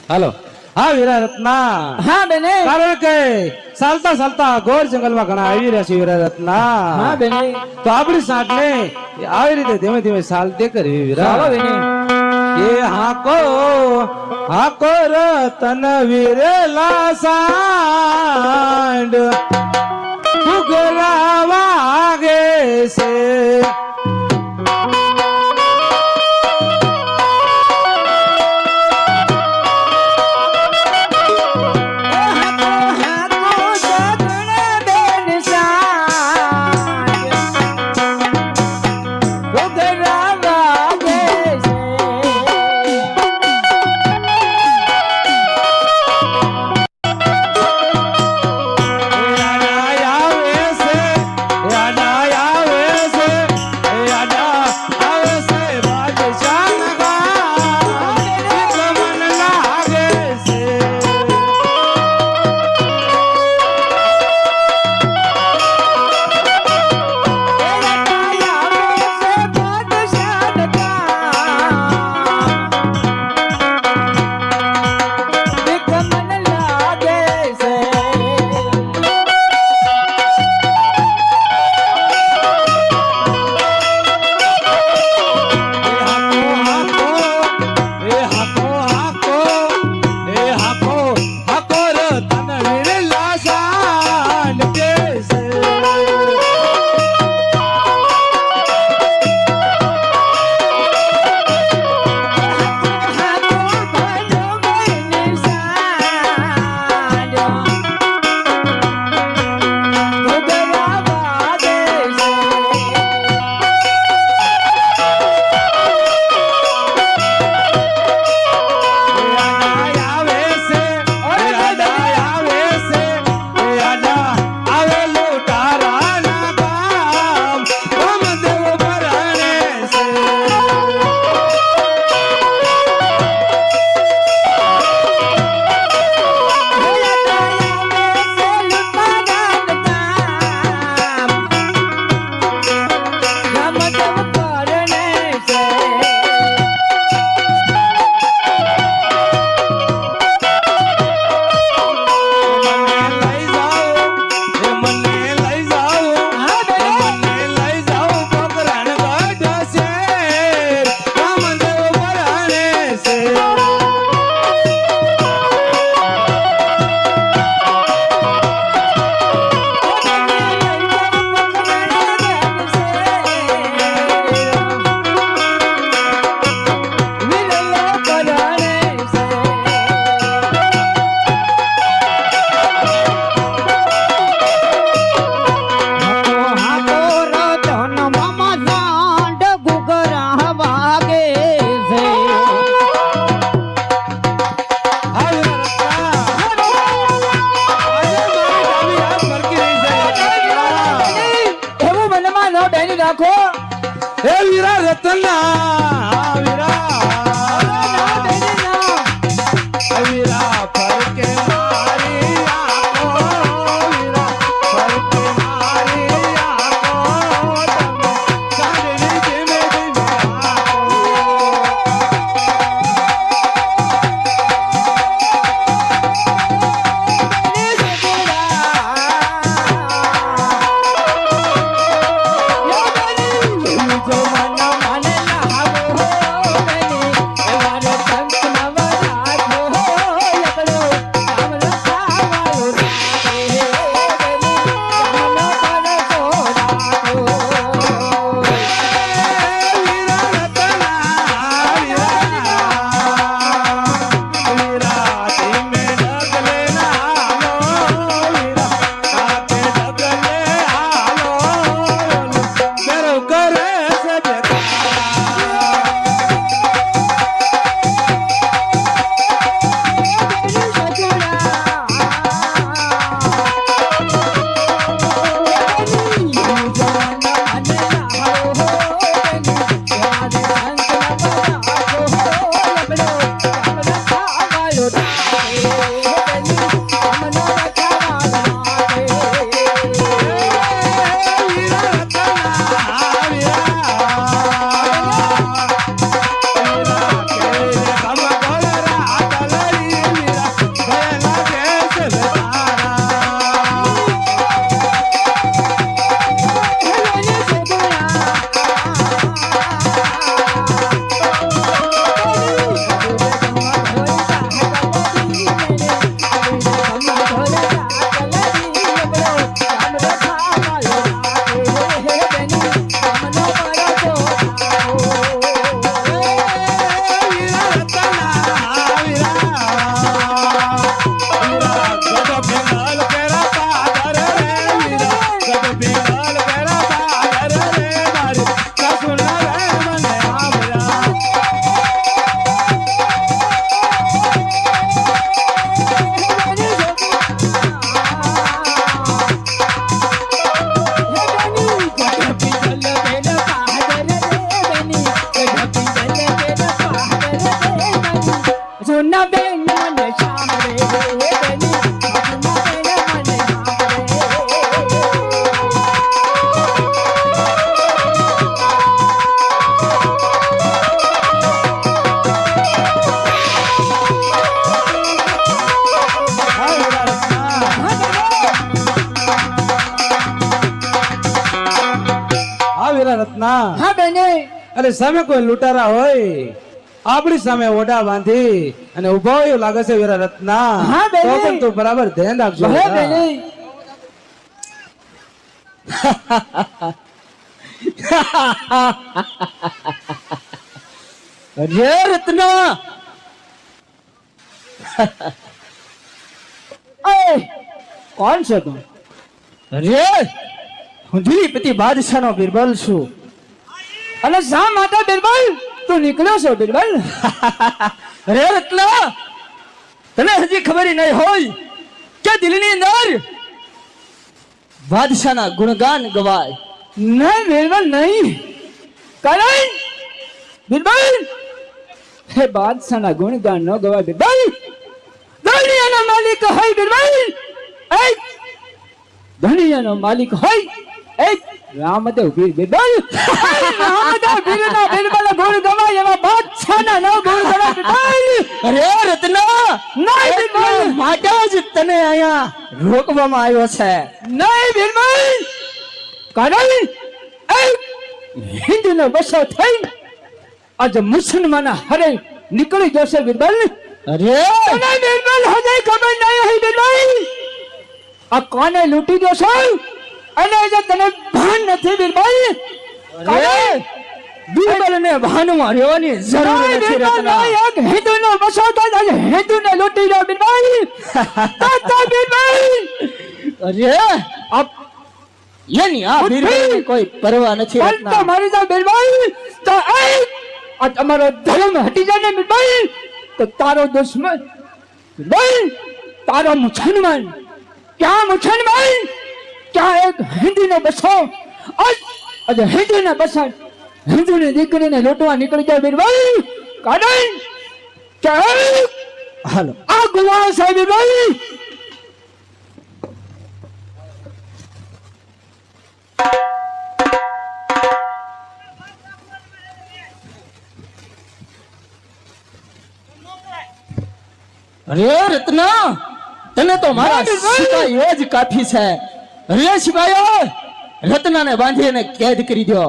હાલો હા વીરા રત્ના હા બેને કારણ કે ચાલતા ચાલતા ઘોર જંગલમાં ઘણા આવી રહ્યા છે વીરા રત્ના હા બેને તો આપણી સાથ ને આવી રીતે ધીમે ધીમે ચાલતે કરવી વીરા ચાલો બેને એ હાકો રતન વીરેલા સાંડ ફુગરા વાગે છે મને સાંભળે બેની હાથમાં મને રત્ના હા બેને અરે સામે કોઈ લૂંટારા હોય આપણી સામે ઓઢા બાંધી અને ઉભો એવું લાગે છે વીરા રત્ના હા, બેને. તો પણ તું બરાબર ધ્યાન રાખજો ભલે બેટા. બેને અરે રત્ના એ કોણ છે તું અરે હું દિલીપતિ બાદશાહનો બિરબલ છું. અને શા માટે બિરબલ તું નીકળ્યો છો બિરબલ અરે રત્ના તને હજી ખબર નહીં હોય કે દિલની અંદર બાદશાહના ગુણગાન ગવાય. નહીં બિરબલ નહીં કારણ બિરબલ હે બાદશાહના ગુણગાન ન ગવાય બિરબલ દુનિયાનો માલિક હોય બિરબલ એ દુનિયાનો માલિક હોય એ રામદેવ વીર બિરબલ રામદેવ વીરના બિરબલ ગુણ ગવાય એવા બાદશાહના ન ગુણ ગવાય બિરબલ અરે રત્ના નહીં બિરબલ માટે જ તને અહીંયા રોકવામાં આવ્યો છે. નહીં બિરબલ કારણ એ હિન્દુનો બસો થઈ આજે મુસલમાન હરે નીકળી જશે બિરબલ અરે તને બિરબલ હજે ખબર નહીં હોય બિરબલ આ કોને લૂંટી જશો અને જે તને ભાન નથી બિરબલ અરે બિરબલને ભાનમાં રહેવાની જરૂર નથી રત્ના. એક હિન્દુનો બસો થાય આજે હિન્દુને લૂંટી જાવ બિરબલ તો બિરબલ અરે એની આ બિરબલની કોઈ પરવા નથી પણ તો રત્ના. મારી જાવ બિરબલ તો આ તમારો ધર્મ હટી જાય ને બિરબલ તો તારો દુશ્મન બિરબલ તારો મુસલમાન ક્યાં મુસલમાન ક્યાં એક હિન્દીને બસો આજે હિન્દીને બસો હિન્દુની દીકરીને લૂંટવા નીકળી જાય બિરબલ કારણ કે હાલો આ ગુલામ સાહેબ બિરબલ અરે રત્ના તને તો મારા સિપાહીઓ જ કાફી છે. અરે સિપાહીઓ રત્નાને બાંધીને કેદ કરી દો.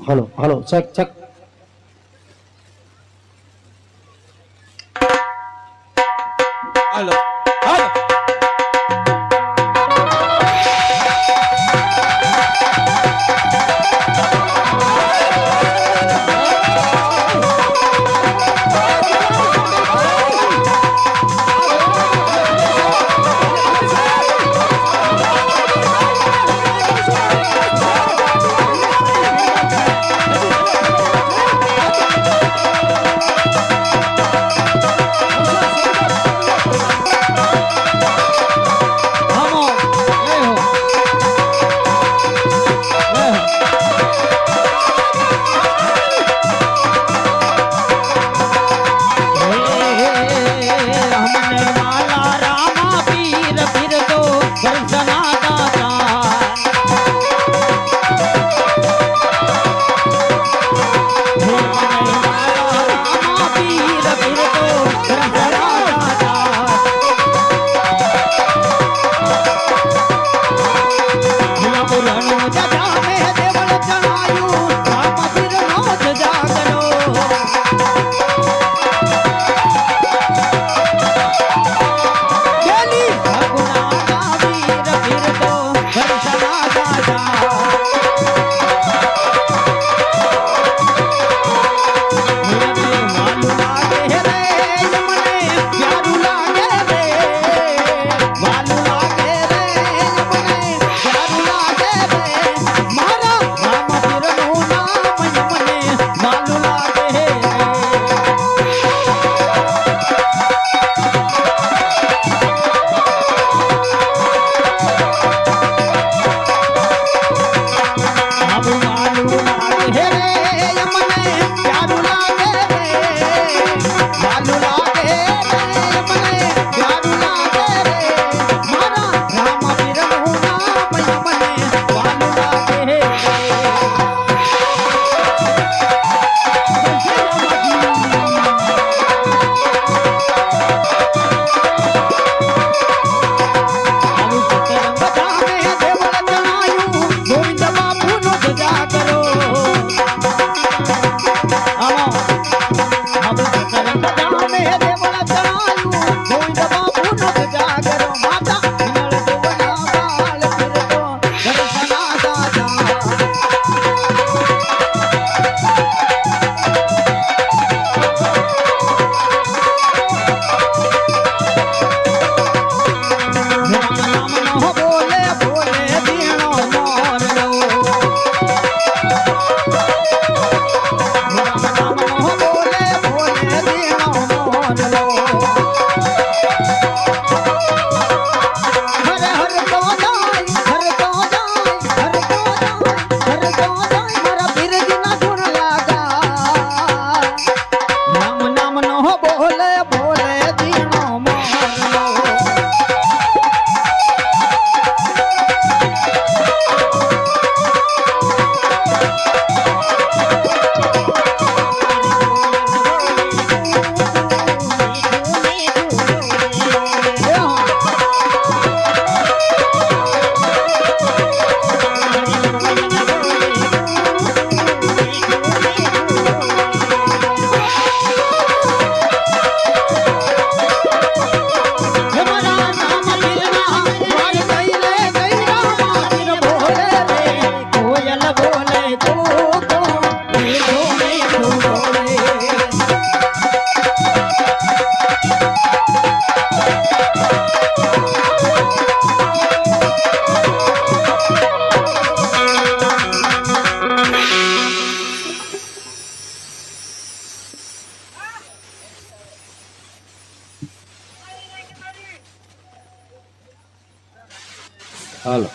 હાલો હાલો ચેક ચેક હાલો હાલો બિરબલ હાલો.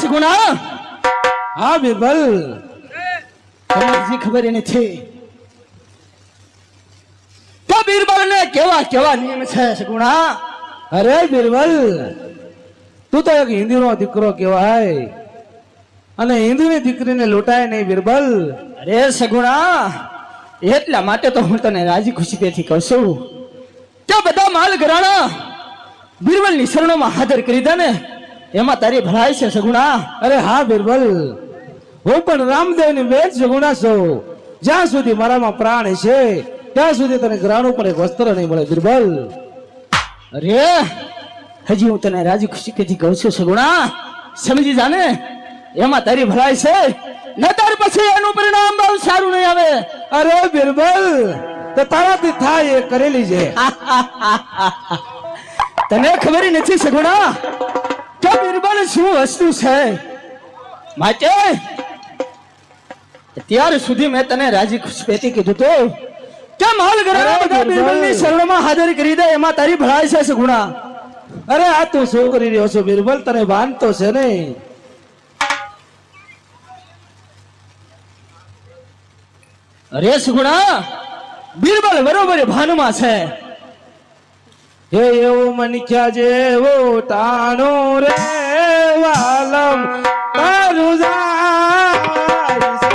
સગુણા હા બિરબલ, તમને હજી ખબર નથી તો બીરબલ ને કેવા કેવા નિયમ છે સગુણા. અરે બિરબલ, તું તો એક હિન્દુનો દીકરો કહેવાય અને હિન્દુની દીકરીને લૂંટાય નહીં બિરબલ. અરે સગુણા, એટલા માટે તો હું તને રાજી ખુશીથી કહું છું કે બધા માલ ઘરાણા બીરબલ ની શરણોમાં હાજર કરી દે ને એમાં તારી ભલાઈ છે સગુણા. અરે હા બિરબલ, હું પણ રામદેવની બેન સગુણા છું. જ્યાં સુધી મારામાં પ્રાણ છે ત્યાં સુધી તને ગ્રાણ ઉપર એક વસ્ત્ર નહીં મળે બિરબલ. અરે હજી હું તને રાજી ખુશીથી કહું છું સગુણા, સમજી જાને એમાં તારી ભલાઈ છે ન તાર પછી એનું પરિણામ બહુ સારું નહીં આવે. અરે બિરબલ, તો તારાથી થાય એ કરેલી છે. તને ખબર નથી સગુણા કે બીરબલ શું વસ્તુ છે. માટે અત્યાર સુધી મેં તને રાજી ખુશીથી કીધું તો કે માલ ઘરાણા બધા બીરબલની શરણમાં હાજર કરી દે એમાં તારી ભલાઈ છે સગુણા. અરે આ તું શું કરી રહ્યો છો બિરબલ? તને ભાન તો છે ને? અરે સગુણા, બીરબલ બરોબર ભાનમાં છે. હે એવું મનખ્યા જેવો ટાણો રે વાલમ તારું જાય છે.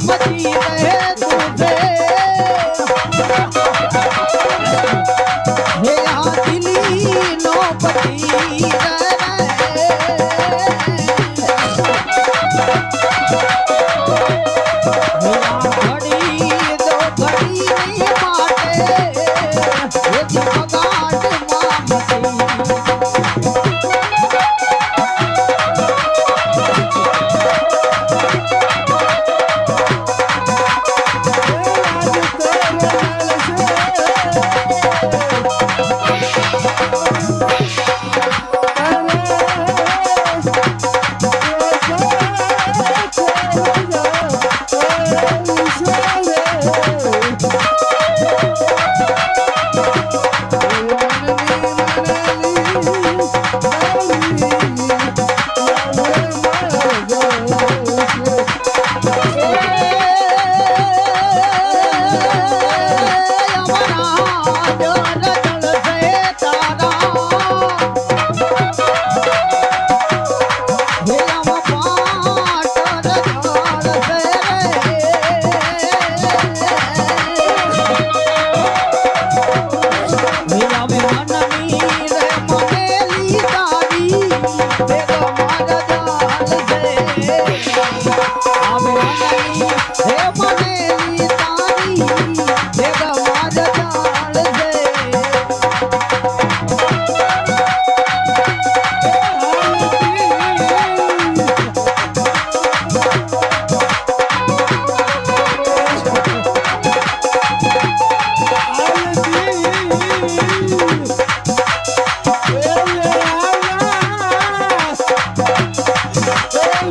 मची रहे तुझे हे यहाँ दिली नो पची घड़ी दो घड़ी नहीं माटे ये मगाट मामती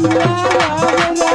la la la